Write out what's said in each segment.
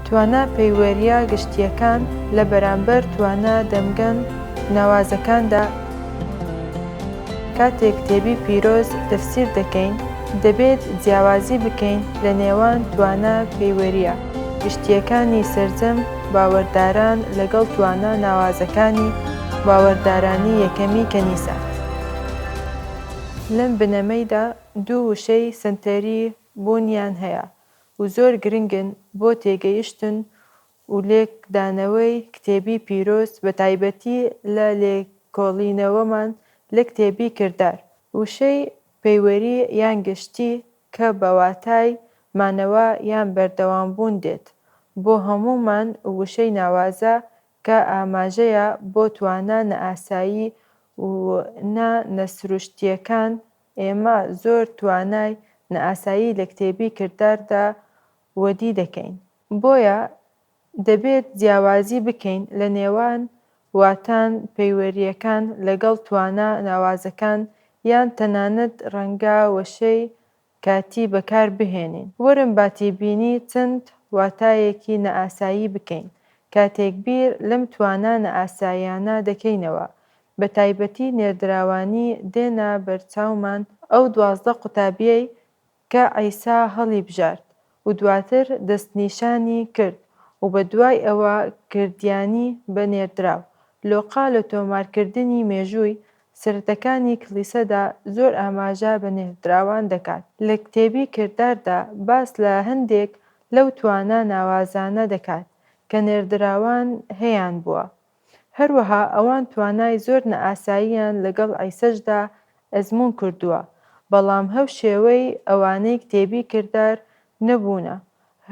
توانە پەیوەریە گشتیەکان لە بەرامبەر توانە دەمگەن ناوازەکاندا. کاتێک کتێبی پیرۆز تەفسیر دەکەین، دەبێت جیاوازی بکەین لە نێوان توانە پەیوەریە گشتیەکانی سەرجەم باوەڕداران لەگەڵ توانە ناوازەکانی باوەڕدارانی یەکەمی کەنیسا. لەم بنەمەیدا دوو وشەی سنتەری بوونیان هەیە و زۆر گرنگن بۆ تێگەیشتن و لێکدانەوەی کتێبی پیرۆز، بەتایبەتی لە لێکۆڵینەوەمان لە کتێبی کردار. وشەی پەیوەری یان گشتی کە بە واتای مانەوە یان بەردەوامبوون دێت بۆ هەموومان، وشەی ناوازە کە ئاماژەیە بۆ توانە نەئاسایی و نەسروشتیەکان. ئێمە زۆر توانای نەئاسایی لە کتێبی کرداردا وەدی دەکەین، بۆیە دەبێت جیاوازی بکەین لە نێوان واتان پەیوەریەکان لەگەڵ توانە ناوازەکان، یان تەنانەت ڕەنگە وشەی کاتی بەکاربهێنین. وەرن با تێبینی چەند واتایەکی نەئاسایی بکەین کاتێک بیر لەم توانە نەئاساییانە دەکەینەوە. بەتایبەتی نێردراوانی دێنە بەرچاومان ئەو 12 قوتابیەی کە عیسا هەڵیبژارد و دواتر دەستنیشانی کرد و بەدوای ئەوە کردیانی بە نێردراو. لۆقا لە تۆمارکردنی مێژووی سەرەتەکانی کڵیسەدا زۆر ئاماژە بە نێردراوان دەکات. لە کتێبی کرداردا باس لە هەندێک لەو توانە ناوازانە دەکات کە نێردراوان هەیان بووە. هەروەها ئەوان توانای زۆر نەئاساییان لەگەڵ عیسەشدا ئەزموون کردووە، بەڵام هەو شێوەی ئەوانەی کتێبی کردار نەبوونە.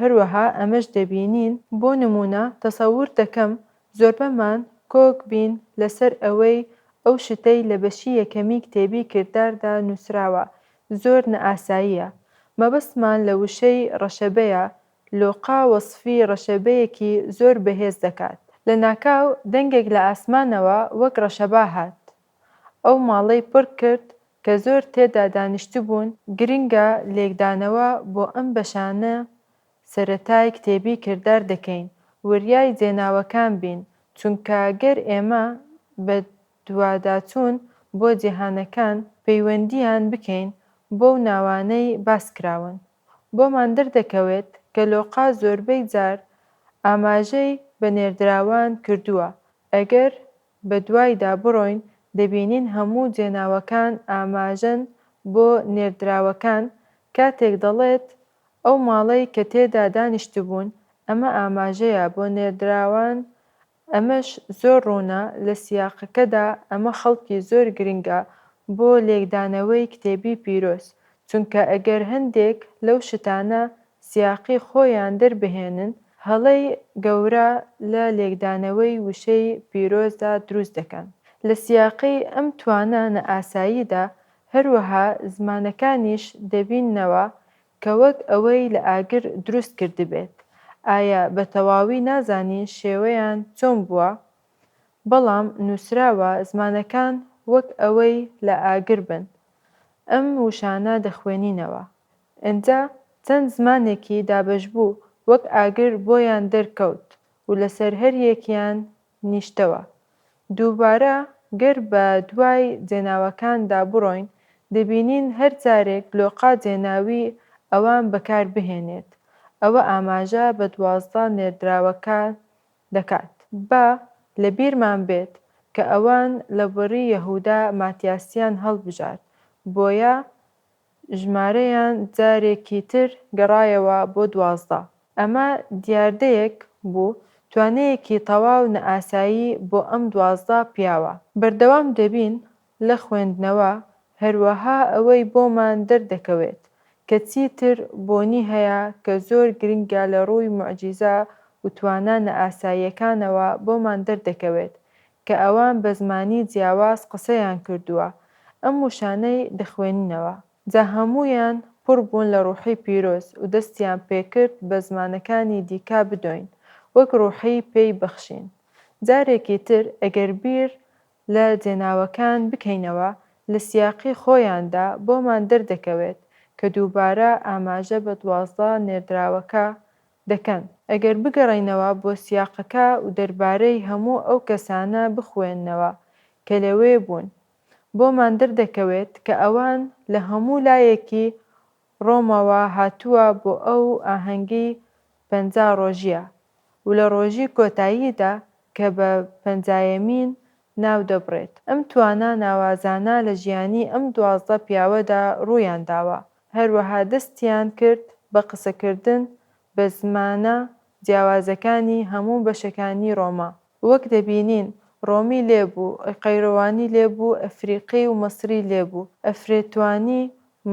هەروەها ئەمەش دەبینین. بۆ نمونە تەسەوور دەکەم زۆربەمان کۆک بین لەسەر ئەوەی ئەو شتەی لە بەشی یەکەمی کتێبی کرداردا نووسراوە زۆر نەئاساییە. مەبەستمان لە وشەی ڕەشەبەیە. لۆقا وەسفی ڕەشەبەیەکی زۆر بەهێز دەکات. لە ناکاو دەنگێک لە ئاسمانەوە وەک ڕەشەبا هات، ئەو ماڵەی پڕ کرد کە زۆر تێدا دانیشتبوون. گرنگە لێکدانەوە بۆ ئەم بەشانە سەرەتای کتێبی کردار دەکەین، وریای جێناوەکان بین، چونکە گەر ئێمە بە دواداچوون بۆ جیهانەکان پەیوەندیان بکەین بۆ ناوانەی باسکراون، بۆمان دەردەکەوێت کە لۆقا زۆربەی جار ئاماژەی بە نێردراوان کردووە. ئەگەر بە دوایدا بڕۆین، دەبینین هەموو جێناوەکان ئاماژەن بۆ نێردراوەکان. کاتێک دەڵێت ئەو ماڵەی کە تێدا دانیشتبوون، ئەمە ئاماژەیە بۆ نێردراوان. ئەمەش زۆر ڕوونە لە سیاقەکەدا. ئەمە خەڵکی زۆر گرنگە بۆ لێکدانەوەی کتێبی پیرۆز، چونکە ئەگەر هەندێک لەو شتانە سیاقی خۆیان دەربهێنن، هەڵەی گەورە لە لێکدانەوەی وشەی پیرۆزدا دروست دەکەن. لە سیاقی ئەم توانە نەئاساییدا هەروەها زمانەکانیش دەبیننەوە کە وەک ئەوەی لە ئاگر دروست کردبێت. ئایا بە تەواوی نازانین شێوەیان چۆن بووە، بەڵام نووسراوە زمانەکان وەک ئەوەی لە ئاگر بن. ئەم وشانە دەخوێنینەوە. ئەنجا چەند زمانێکی دابەشبوو وەک ئاگر بۆیان دەرکەوت و لەسەر هەر یەکیان نیشتەوە. دووبارە گەر بە دوای جێناوەکاندا بڕۆین، دەبینین هەر جارێک لۆقا جێناوی ئەوان بەکاربهێنێت، ئەوە ئاماژە بە 12 نێردراوەکان دەکات. با لە بیرمان بێت کە ئەوان لە بەڕی یەهودا ماتیاسیان هەڵبژارد، بۆیە ژمارەیان جارێکی تر گەڕایەوە بۆ 12. ئەمە دیاردەیەک بوو، توانەیەکی تەواو نەئاسایی بۆ ئەم 12 پیاوە. بەردەوام دەبین لە خوێندنەوە. هەروەها ئەوەی بۆمان دەردەکەوێت کە چیتر بۆنی هەیە کە زۆر گرنگە لە ڕووی موعجیزە و توانە نەئاساییەکانەوە بۆمان دەردەکەوێت کە ئەوان بە زمانی جیاواز قسەیان کردووە. ئەم وشانەی دەخوێنینەوە، جا هەموویان پڕ بوون لە ڕوحی پیرۆز و دەستیان پێکرد بە زمانەکانی دیکە بدۆین وەک ڕوحی پێی بەخشین. جارێکی تر ئەگەر بیر لە جێناوەکان بکەینەوە، لە سیاقی خۆیاندا بۆمان دەردەکەوێت کە دووبارە ئاماژە بە 12 نێردراوەکە دەکەن. ئەگەر بگەڕێینەوە بۆ سیاقەکە و دەربارەی هەموو ئەو کەسانە بخوێننەوە کە لەوێ بوون، بۆمان دەردەکەوێت کە ئەوان لە هەموو لایەکی ڕۆمەوە هاتووە بۆ ئەو ئاهەنگەی 50 ڕۆژیە و لە ڕۆژی کۆتاییدا کە بە 50یەمین ناو دەبڕێت. ئەم توانە ناوازانە لە ژیانی ئەم 12 پیاوەدا ڕوویان داوە. هەروەها دەستیان کرد بە قسەکردن بە زمانە جیاوازەکانی هەموو بەشەکانی ڕۆما. وەک دەبینین ڕۆمی لێبوو، قەیڕەوانی لێبوو، ئەفریقی و مەسری لێبوو، ئەفرێتوانی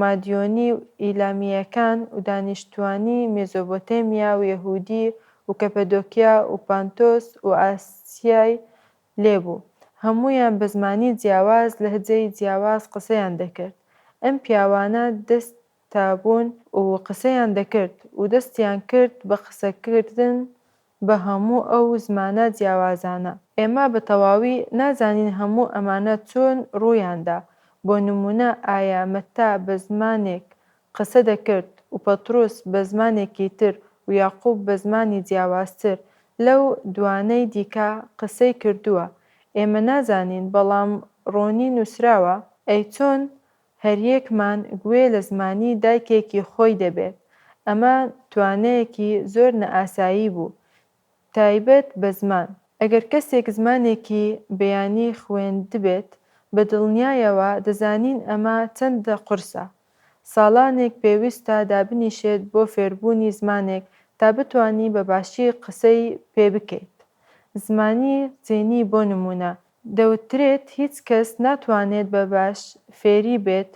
مادیۆنی و ئیلامیەکان و دانیشتوانی مێزۆپۆتێمیا و یەهودی و کەپەدۆکیا و پانتۆس و ئاسیای لێبوو. هەموویان بە زمانی جیاواز لە هەجەی جیاواز قسەیان دەکرد. ئەم پیاوانە دەستابوون و قسەیان دەکرد و دەستیان کرد بە قسەکردن بە هەموو ئەو زمانە جیاوازانە. ئێمە بە تەواوی نازانین هەموو ئەمانە چۆن ڕوویاندا. بۆ نمونە ئایا مەتا بە زمانێک قسە دەکرد و پەترۆس بە زمانێکی تر و یاقوب بە زمانی جیاوازتر لەو دوانەی دیکە قسەی کردووە؟ ئێمە نازانین، بەڵام ڕۆنی نووسراوە ئەی چۆن هەریەکمان گوێ لە زمانی دایکێکی خۆی دەبێت. ئەمە توانەیەکی زۆر نەئاسایی بوو، تایبەت بە زمان. ئەگەر کەسێک زمانێکی بەیانی خوێندبێت بە دڵنیاییەوە دەزانین ئەمە چەندە قورسە. ساڵانێک پێویستە دابنیشێت بۆ فێربوونی زمانێک تا بتوانی بە باشی قسەی پێ بکەیت. زمانی چینی بۆ نمونە دەوترێت هیچ کەس ناتوانێت بە باش فێری بێت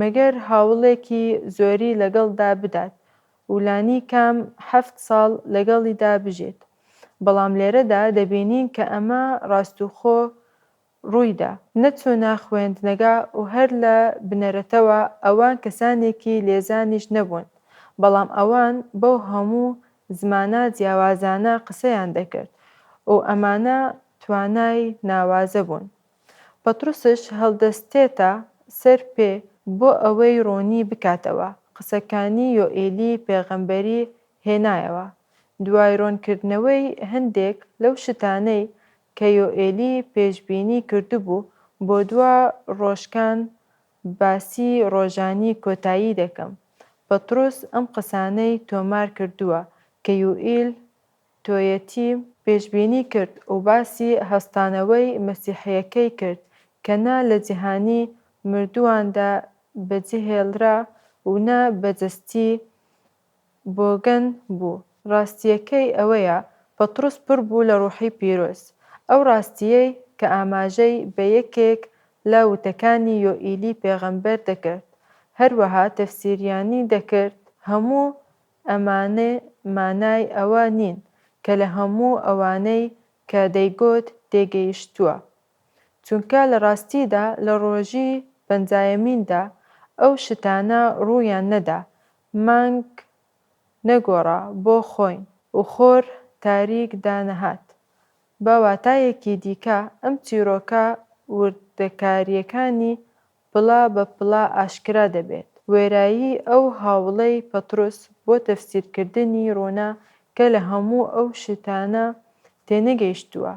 مەگەر هەوڵێکی زۆری لەگەڵدا بدات و لانی کام 7 ساڵ لەگەڵیدا بژێت. بەڵام لێرەدا دەبینین کە ئەمە ڕاستوخۆ ڕوویدا. نەچوونە خوێندنەگا و هەر لە بنەرەتەوە ئەوان کەسانێکی لێزانیش نەبوون، بەڵام ئەوان بەو هەموو زمانە جیاوازانە قسەیان دەکرد و ئەمانە توانای ناوازە بوون. پەترۆسش هەڵدەستێتە سەر پێ بۆ ئەوەی ڕۆنی بکاتەوە. قسەکانی یۆئێلی پێغەمبەری هێنایەوە. دوای ڕۆنکردنەوەی هەندێک لەو شتانەی کە یۆئێلی پێشبینی کردبوو بۆ 2 ڕۆژکان باسی ڕۆژانی کۆتایی دەکەم. پەترۆس ئەم قسانەی تۆمار کردووە کە یوئیل تۆیەتی پێشبینی کرد و باسی هەستانەوەی مەسیحیەکەی کرد کە نا لە جیهانی مردوواندا بەجێهێڵرا و نا بەجەستی بۆگەن بوو. ڕاستیەکەی ئەوەیە پەترۆس پڕ بوو لە ڕوحی پیرۆز. ئەو ڕاستیەی کە ئاماژەی بە یەکێک لە وتەکانی یۆئیلی پێغەمبەر دەکرد. هەروەها تەفسیریانی دەکرد. هەموو ئەمانە مانای ئەوە نین کە لە هەموو ئەوانەی کە دەیگوت تێگەیشتووە، چونکە لە ڕاستیدا لە ڕۆژی 50یەمیندا ئەو شتانە ڕوویان نەدا، مانگ نەگۆڕا بۆ خۆین و خۆر تاریک دانەهات. بە واتایەکی دیکە ئەم چیرۆکە وردەکاریەکانی پڵا بە پڵا ئاشکرا دەبێت. وێرایی ئەو هەوڵەی پەترۆس بۆ تەفسیرکردنی ڕوونا کە لە هەموو ئەو شتانە تێنەگەیشتووە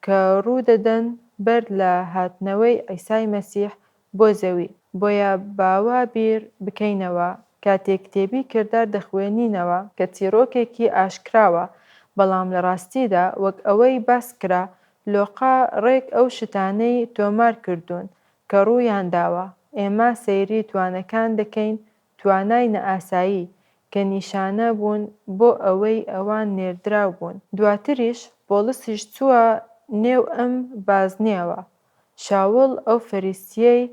کە ڕوودەدەن بەر لە هاتنەوەی عیسای مەسیح بۆ زەوی. بۆیە باوا بیر بکەینەوە کاتێک کتێبی کردار دەخوێنینەوە کە چیرۆکێکی ئاشکراوە، بەڵام لە ڕاستیدا وەک ئەوەی باس کرا لۆقا ڕێک ئەو شتانەی تۆمار کردوون کە ڕوویان داوە. ئێمە سەیری توانەکان دەکەین، توانای نەئاسایی کە نیشانە بوون بۆ ئەوەی ئەوان نێردراو بوون. دواتریش پۆلسیش چووە نێو ئەم بازنەیەوە. شاوڵ ئەو فەریسیەی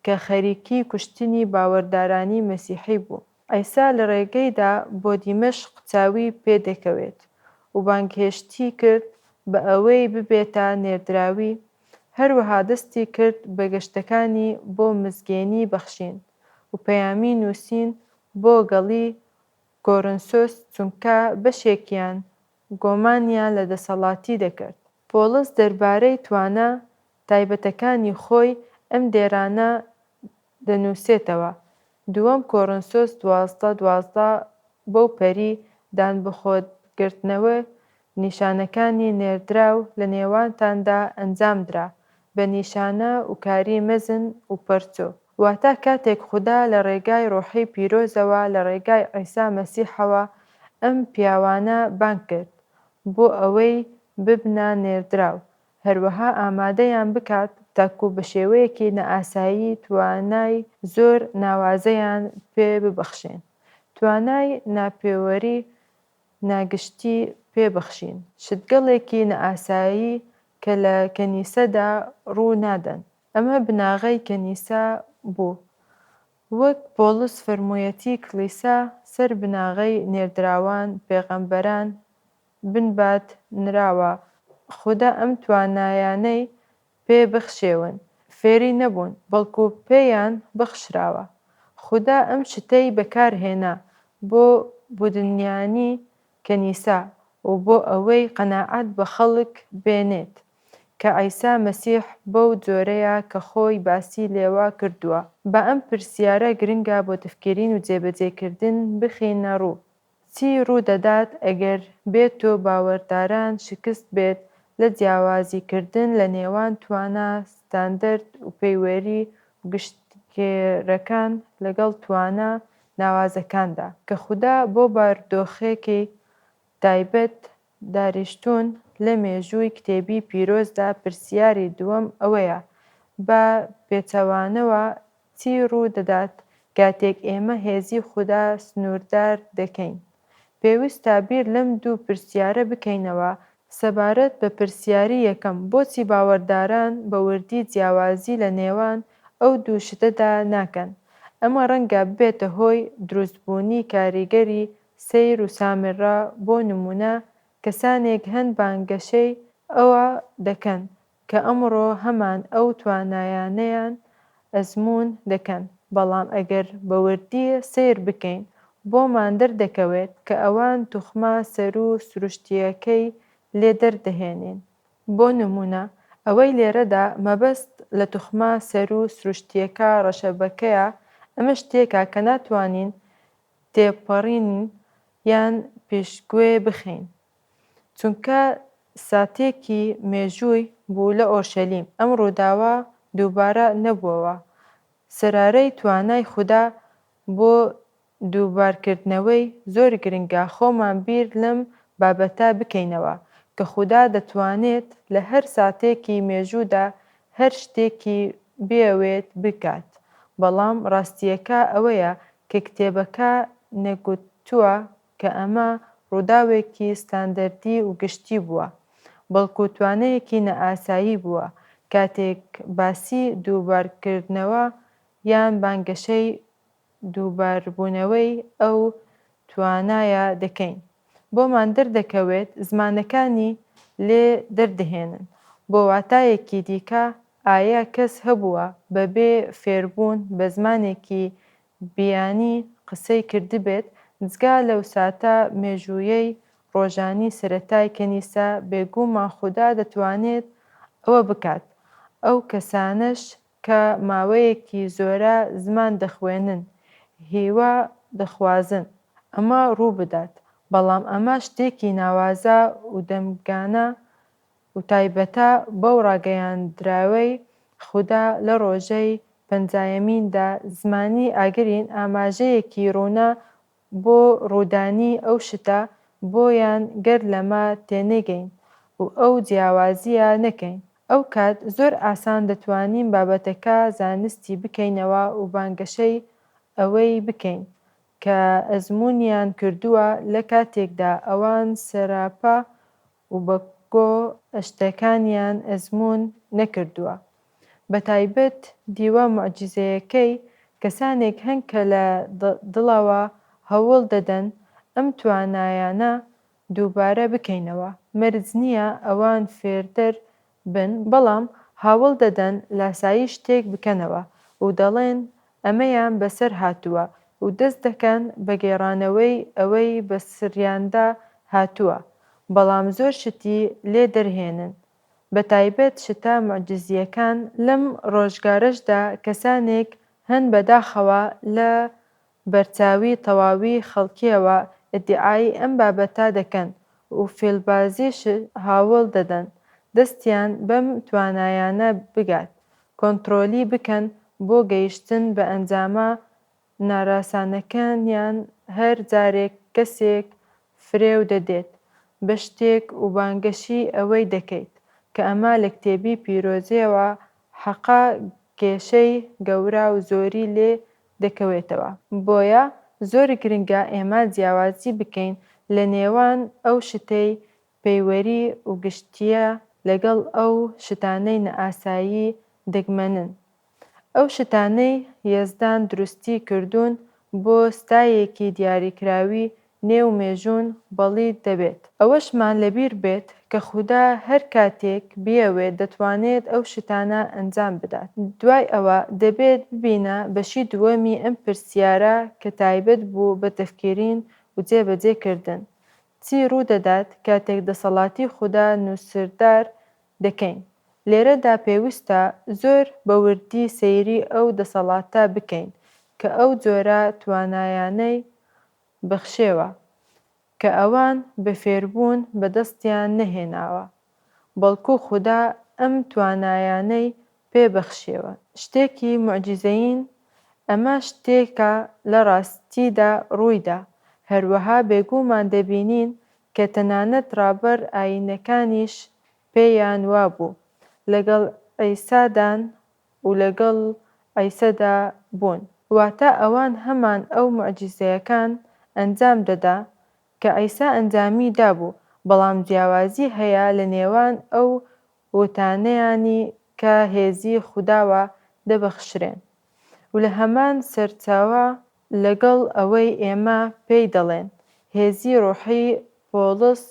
کە خەریکی کوشتنی باوەڕدارانی مەسیحی بوو. عیسا لە ڕێگەیدا بۆ دیمەشق چاوی پێدەکەوێت و بانگهێشتی کرد بە ئەوەی ببێتە نێردراوی. هەروەها دەستی کرد بە گەشتەکانی بۆ مزگەێنی بەخشین و پەیامی نووسین بۆ گەڵی کۆرنسۆس، چونکە بەشێکیان گۆمانیان لە دەسەڵاتی دەکرد. پۆلس دەربارەی توانە تایبەتەکانی خۆی ئەم دێرانە دەنووسێتەوە. دووەم کۆرنسۆس 12:12 بەو پەری دانبەخۆگرتنەوە نیشانەکانی نێردراو لە نێوانتاندا ئەنجامدرا بە نیشانە و کاری مەزن و پەرچۆ. واتە کاتێک خودا لە ڕێگای ڕۆحی پیرۆزەوە لە ڕێگای عیسا مەسیحەوە ئەم پیاوانە بانگ کرد بۆ ئەوەی ببنە نێردراو، هەروەها ئامادەیان بکات تاکو بە شێوەیەکی نەئاسایی توانای زۆر ناوازەیان پێ ببەخشێن، توانای ناپێوەری ناگشتی پێبەخشین، شتگەڵێکی نەئاسایی کە لە کەنیسەدا ڕوو نادەن. ئەمە بناغەی کەنیسا بوو. وەک پۆڵس فەرموویەتی کڵیسا سەر بناغەی نێردراوان پێغەمبەران بنبات نراوە. خودا ئەم توانایانەی پێ بەخشێون، فێری نەبوون، بەڵکو پێیان بەخشراوە. خودا ئەم شتەی بەکارهێنا بۆ بوودنیانی کەنیسا و بۆ ئەوەی قەناعەت بە خەڵک بێنێت کە عیسا مەسیح بەو جۆرەیە کە خۆی باسی لێوە کردووە. بە ئەم پرسیارە گرنگە بۆ تفکێرین و جێبەجێکردن بخینە ڕوو. چی ڕوو دەدات ئەگەر بێتۆ باوەڕداران شکست بێت لە جیاوازیکردن لە نێوان توانە ستاندەرد و پەیوەری و گشتگێڕەکان لەگەڵ توانە ناوازەکاندا کە خودا بۆ بارودۆخێکی تایبەت داریشتوون لە مێژووی کتێبی پیرۆزدا. پرسیاری دووەم ئەوەیە: بە پێچەوانەوە چی ڕوو دەدات کاتێک ئێمە هێزی خودا سنووردار دەکەین؟ پێویستە بیر لەم دوو پرسیارە بکەینەوە. سەبارەت بە پرسیاری یەکەم، بۆچی باوەڕداران بە وردی جیاوازی لە نێوان ئەو دوو شتەدا ناکەن؟ ئەمە ڕەنگە ببێتە هۆی دروستبوونی کاریگەری سەیر و سامێڕە. بۆ نمونە، کەسانێک هەن بانگەشەی ئەوە دەکەن کە ئەمڕۆ هەمان ئەو توانایانەیان ئەزموون دەکەن، بەڵام ئەگەر بە وردی سەیر بکەین بۆمان دەردەکەوێت کە ئەوان توخمە سەر و سروشتیەکەی لێ دەردەهێنن. بۆ نمونە، ئەوەی لێرەدا مەبەست لە توخمە سەر و سروشتیەکە ڕەشەبەکەیە. ئەمە شتێکە کە ناتوانین تێپەڕین یان پێشگوێ بخەین، چونکە ساتێکی مێژووی بوو لە ئۆرشەلیم. ئەم ڕووداوە دووبارە نەبووەوە. سەرارەی توانای خودا بۆ دووبارکردنەوەی زۆر گرنگە خۆمان بیر لەم بابەتە بکەینەوە کە خودا دەتوانێت لە هەر ساتێکی مێژوودا هەر شتێکی بێوێت بکات. بەڵام ڕاستیەکە ئەوەیە کە کتێبەکە نەگوتووە کە ئەمە ڕووداوێکی ستاندەردی و گشتی بووە، بەڵکو توانەیەکی نەئاسایی بووە کاتێک باسی دووبارکردنەوە یان بانگەشەی دووباربوونەوەی ئەو توانایە دەکەین. بۆمان دەردەکەوێت زمانەکانی لێ دەردەهێنن. بۆ واتایەکی دیکە، ئایا کەس هەبووە بەبێ فێربوون بە زمانێکی بیانی قسەی کردبێت جگا لەو ساتە مێژوویەی ڕۆژانی سەرەتای کەنیسا؟ بێگومان خودا دەتوانێت ئەوە بکات. ئەو کەسانش کە ماوەیەکی زۆرە زمان دەخوێنن، هیوا دەخوازن، ئەمە ڕوو بدات. بەڵام ئەمە شتێکی ناوازە و دەمگانە و تایبەتە بەو ڕاگەیاندراوەی خودا لە ڕۆژەی پەنجایەمیندا. زمانی ئاگرین ئاماژەیەکی ڕوونە بۆ ڕوودانی ئەو شتە، بۆیان گەر لەمە تێنەگەین و ئەو جیاوازیە نەکەین، ئەو کات زۆر ئاسان دەتوانین بابەتەکە زانستی بکەینەوە و بانگەشەی ئەوەی بکەین کە ئەزموونیان کردووە لە کاتێکدا ئەوان سەراپا و بەگۆ شتەکانیان ئەزموون نەکردووە. بەتایبەت دیوە موعجیزەیەکەی کەسانێک هەن کە لە دڵەوە هەوڵ دەدەن ئەم توانایانە دووبارە بکەینەوە. مەرج نییە ئەوان فێردەر بن، بەڵام هاوڵ دەدەن لاسایی شتێک بکەنەوە و دەڵێن ئەمەیان بەسەر هاتووە و دەست دەکەن بە گێڕانەوەی ئەوەی بەسریاندا هاتووە، بەڵام زۆر شتی لێ دەرهێنن. بەتایبەت شتە موعجیزیەکان. لەم ڕۆژگارەشدا کەسانێک هەن بەداخەوە لە بەرچاوی تەواوی خەڵکیەوە ئیدعای ئەم بابەتە دەکەن و فێڵبازیش هاوڵ دەدەن دەستیان بەم توانایانە بگات کۆنتڕۆلی بکەن بۆ گەیشتن بە ئەنجامە ناراسانەکانیان هەر جارێک کەسێک فرێو دەدێت بە شتێک و بانگەشی ئەوەی دەکەیت کە ئەمە لە کتێبی پیرۆزیەوە حەقا کێشەی گەورە و زۆری لێ دەکەوێتەوە. بۆیە زۆر گرنگە ئێمە جیاوازی بکەین لە نێوان ئەو شتەی پەیوەری و گشتیە لەگەڵ ئەو شتانەی نەئاسایی دەگمەنن. ئەو شتانەی یەزدان دروستی کردوون بۆ ستایەکی دیاریکراوی نێو مێژوون بەڵی دەبێت. ئەوەشمان لەبیر بێت کە خودا هەر کاتێک بیەوێت دەتوانێت ئەو شتانە ئەنجام بدات. دوای ئەوە دەبێت ببینە بەشی دووەمی ئەم پرسیارە کە تایبەت بوو بە تەفکیرین و جێبەجێکردن. چی ڕوودەدات کاتێک دەسەڵاتی خودا نووسەردار دەکەین؟ لێرەدا پێویستە زۆر بە وردی سەیری ئەو دەسەڵاتە بکەین کە ئەو جۆرە توانایانەی بەخشێوە کە ئەوان بە فێربوون بەدەستیان نەهێناوە بەڵکوو خودا ئەم توانایانەی پێبەخشیوە. شتێکی موعجیزەیین ئەمە شتێکە لە ڕاستیدا ڕوویدا هەروەها بێگومان دەبینین کە تەنانەت ڕابەر ئاینەکانیش پێیان وابوو لەگەڵ عیسادان و لەگەڵ عیسەدا بوون. واتە ئەوان هەمان ئەو موعجیزەیەکان ئەنجام دەدا کە عیسا ئەنجامی دابوو بەڵام جیاوازی هەیە لە نێوان ئەو وتانەیانی کە هێزی خوداوە دەبەخشرێن و لە هەمان سەرچاوە لەگەڵ ئەوەی ئێمە پێی دەڵێن هێزی ڕۆحی پۆڵس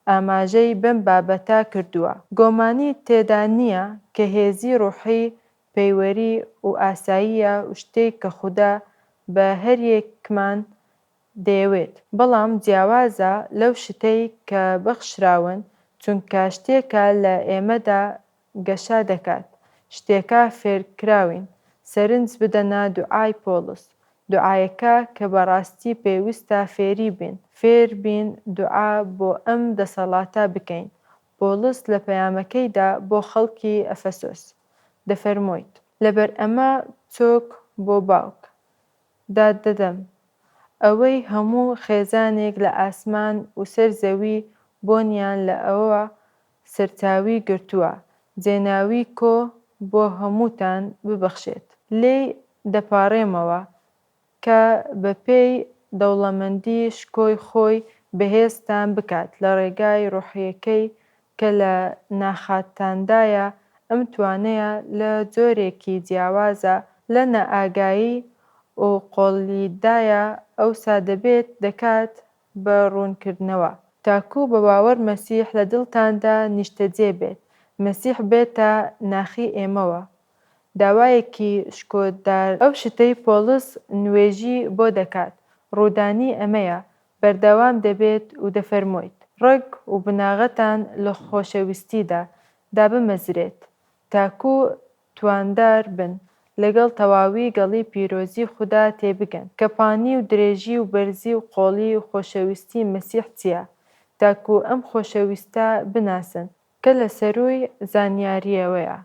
ئاماژەی بەم بابەتە کردووە. گۆمانی تێدا نییە کە هێزی ڕۆحی پەیوەری و ئاساییە و شتێک کە خودا بە هەریەکمان دەیەوێت بەڵام جیاوازە لەو شتەی کە بەخشراون چونکە شتێکە لە ئێمەدا گەشا دەکات شتێکە فێرکراوین سەرنج بدەنە دوعای پۆڵس دوعایەکە کە بەڕاستی پێویستە فێری بین فێر بین دوعا بۆ ئەم دەسەڵاتە بکەین. پۆڵس لە پەیامەکەیدا بۆ خەڵکی ئەفەسۆس دەفەرموویت لەبەر ئەمە چۆک بۆ باوک داددەدەم ئەوەی هەموو خێزانێک لە ئاسمان و سەر زەوی بۆنیان لە ئەوە سەرچاوی گرتووە جێناوی کۆ بۆ هەمووتان ببەخشێت. لێی دەپاڕێمەوە کە بەپێی دەوڵەمەندی شکۆی خۆی بەهێزتان بکات لە ڕێگای ڕۆحیەکەی کە لە ناخاتاندایە ئەم توانەیە لە جۆرێکی جیاوازە لە نەئاگایی و قۆڵیدایە ئەوسا دەبێت دەکات بە ڕوونکردنەوە تاکوو بە باوەڕ مەسیح لە دڵتاندا نیشتەجێ بێت مەسیح بێتە ناخی ئێمەوە. داوایەکی شکۆدار ئەو شتەی پۆڵس نوێژی بۆ دەکات ڕوودانی ئەمەیە بەردەوام دەبێت و دەفەرموویت ڕێک و بناغەتان لە خۆشەویستیدا دابمەزرێت تاکوو تواندار بن لەگەڵ تەواوی گەڵی پیرۆزی خودا تێبگەن کە پانی و درێژی و بەرزی و قۆڵی و خۆشەویستی مەسیح چییە تاکوو ئەم خۆشەویستە بناسن کە لە سەرووی زانیاریەوەیە.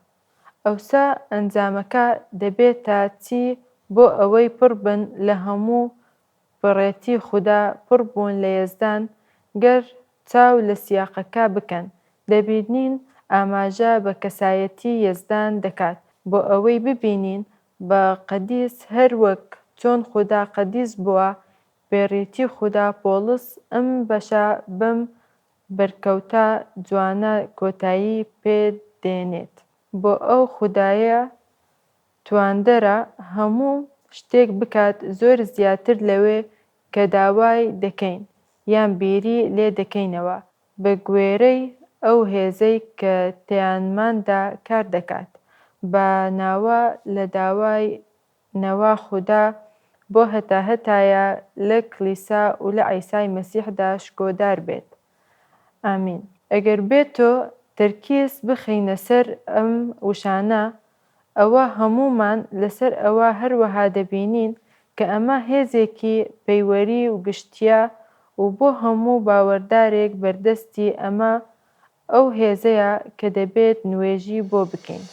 ئەوسا ئەنجامەکە دەبێتە چی بۆ ئەوەی پڕ بن لە هەموو بەڕێتی خودا پڕ بوون لە یەزدان گەر چاو لە سیاقەکە بکەن دەبینین ئاماژە بە کەسایەتی یەزدان دەکات بۆ ئەوەی ببینین بە قەدیس هەر وەک چۆن خودا قەدیس بووە بێڕێتی خودا پۆڵس ئەم بەشە بەم بەرکەوتە جوانە کۆتایی پێدێنێت بۆ ئەو خودایە تواندەرە هەموو شتێک بکات زۆر زیاتر لەوێ کە داوای دەکەین یان بیری لێ دەکەینەوە بە گوێرەی ئەو هێزەی کە تێیانماندا کار دەکات بە ناوە لە داوای نەوا خودا بۆ هەتایە لە کلیسا و لە عیسای مەسیحدا شکۆدار بێت. ئامین. ئەگەر بێتۆ تەرکیز بخەینە سەر ئەم وشانە ئەوە هەموومان لەسەر ئەوە هەروەها دەبینین کە ئەمە هێزێکی پەیوەری و گشتیە و بۆ هەموو باوەڕدارێک بەردەستی ئەمە ئەو هێزەیە کە دەبێت نوێژی بۆ بکەین.